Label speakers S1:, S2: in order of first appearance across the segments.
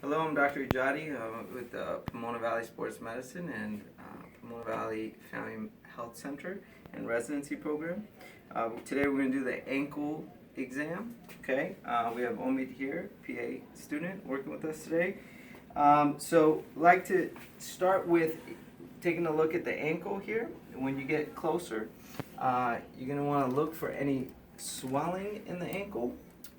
S1: Hello, I'm Dr. Ijadi with Pomona Valley Sports Medicine and Pomona Valley Family Health Center and Residency Program. Today we're going to do the ankle exam. Okay, we have Omid here, PA student, working with us today. So like to start with taking a look at the ankle here. When you get closer, you're going to want to look for any swelling in the ankle.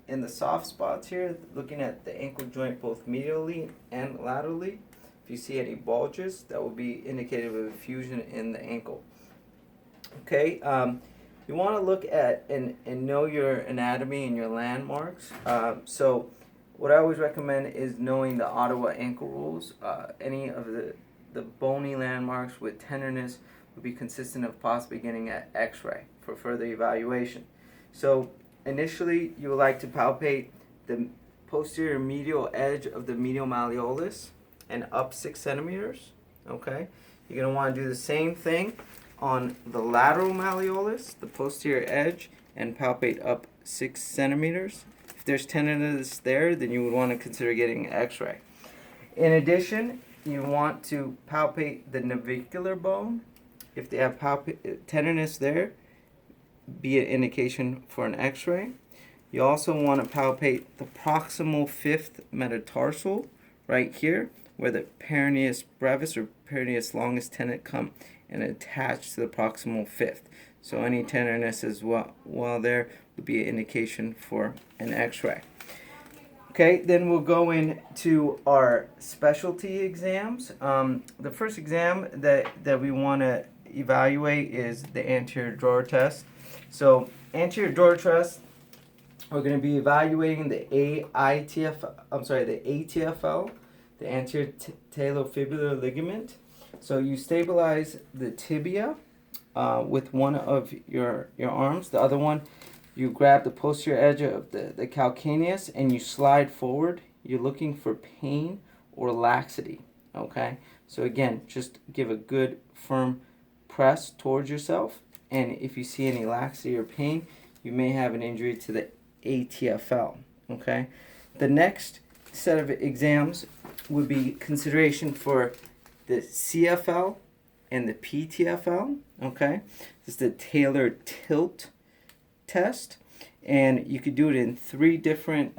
S1: In the soft spots here, looking at the ankle joint both medially and laterally. If you see any bulges, that will be indicative of fusion in the ankle. Okay, you want to look at and know your anatomy and your landmarks. So what I always recommend is knowing the Ottawa ankle rules. Any of the bony landmarks with tenderness would be consistent of possibly getting an x-ray for further evaluation. So initially, you would like to palpate the posterior medial edge of the medial malleolus and up 6 centimeters. Okay, you're going to want to do the same thing on the lateral malleolus, the posterior edge, and palpate up 6 centimeters. If there's tenderness there, then you would want to consider getting an x-ray. In addition, you want to palpate the navicular bone. If they have tenderness there, be an indication for an x-ray. You also want to palpate the proximal fifth metatarsal right here, where the peroneus brevis or peroneus longus tendon come and attach to the proximal fifth. So any tenderness as well there would be an indication for an x-ray. Okay, then we'll go into our specialty exams. The first exam that we want to evaluate is the anterior drawer test. So anterior drawer test, we're going to be evaluating the ATFL, the anterior talofibular ligament. So you stabilize the tibia with one of your arms. The other one, you grab the posterior edge of the calcaneus and you slide forward. You're looking for pain or laxity. Okay? So again, just give a good firm press towards yourself. And if you see any laxity or pain, you may have an injury to the ATFL. Okay? The next set of exams would be consideration for the CFL and the PTFL. Okay? This is the Taylor tilt test. And you could do it in 3 different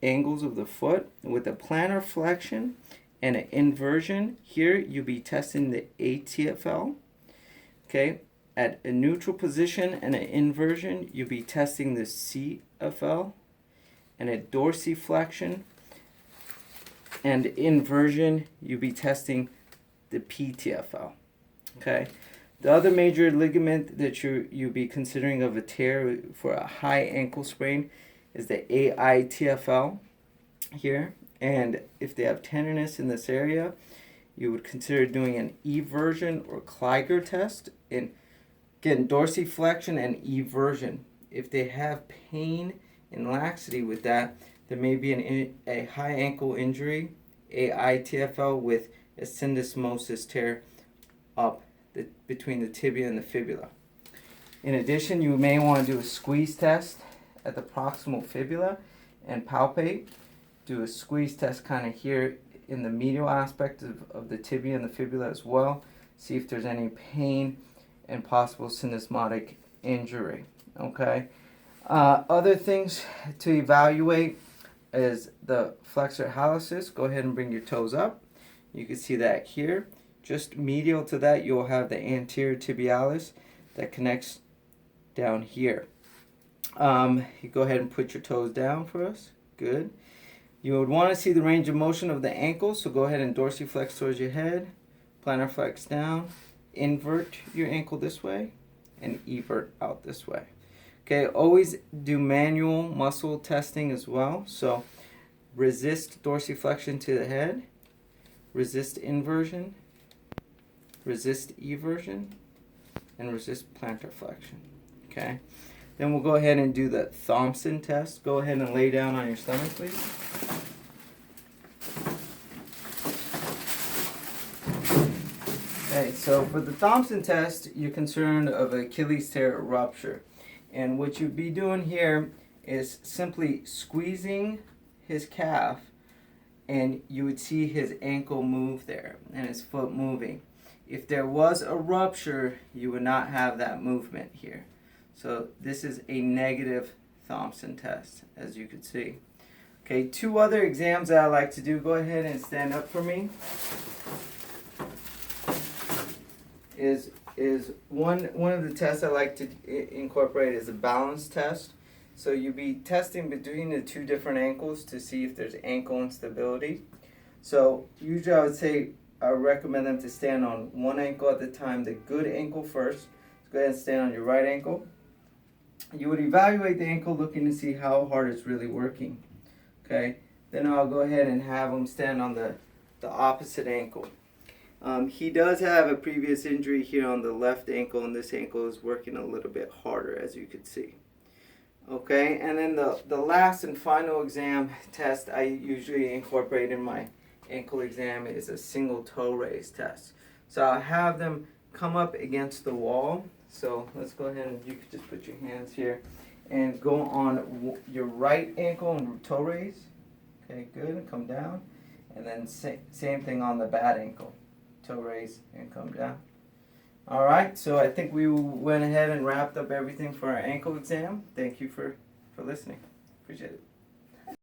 S1: angles of the foot with a plantar flexion and an inversion. Here you'll be testing the ATFL. Okay? At a neutral position and an inversion, you'll be testing the CFL, and a dorsiflexion and inversion, you'll be testing the PTFL. Okay. The other major ligament that you'll be considering of a tear for a high ankle sprain is the AITFL here. And if they have tenderness in this area, you would consider doing an eversion or Kliger test. And again, dorsiflexion and eversion. If they have pain and laxity with that, there may be a high ankle injury, AITFL, with a syndesmosis tear up between the tibia and the fibula. In addition, you may want to do a squeeze test at the proximal fibula and palpate. Do a squeeze test kind of here in the medial aspect of the tibia and the fibula as well. See if there's any pain and possible syndesmotic injury. Okay. Other things to evaluate is the flexor hallucis. Go ahead and bring your toes up. You can see that here. Just medial to that, you'll have the anterior tibialis that connects down here. You go ahead and put your toes down for us. Good. You would want to see the range of motion of the ankle, so go ahead and dorsiflex towards your head, plantar flex down, invert your ankle this way, and evert out this way. Okay, always do manual muscle testing as well. So resist dorsiflexion to the head, resist inversion, resist eversion, and resist plantar flexion. Okay, then we'll go ahead and do the Thompson test. Go ahead and lay down on your stomach, please. Okay, so for the Thompson test, you're concerned of Achilles tear rupture. And what you'd be doing here is simply squeezing his calf and you would see his ankle move there and his foot moving. If there was a rupture, you would not have that movement here. So this is a negative Thompson test, as you can see. Okay, 2 other exams that I like to do. Go ahead and stand up for me. Is one of the tests I like to incorporate is a balance test. So you'll be testing between the 2 different ankles to see if there's ankle instability. So usually I would say I recommend them to stand on one ankle at a time, the good ankle first. So go ahead and stand on your right ankle. You would evaluate the ankle looking to see how hard it's really working. Okay, then I'll go ahead and have him stand on the opposite ankle. He does have a previous injury here on the left ankle, and this ankle is working a little bit harder, as you can see. Okay, and then the last and final exam test I usually incorporate in my ankle exam is a single toe raise test. So I'll have them come up against the wall. So let's go ahead and you could just put your hands here and go on your right ankle and toe raise. Okay, good, and come down. And then same thing on the bad ankle. Toe raise and come down. All right, so I think we went ahead and wrapped up everything for our ankle exam. Thank you for listening. Appreciate it.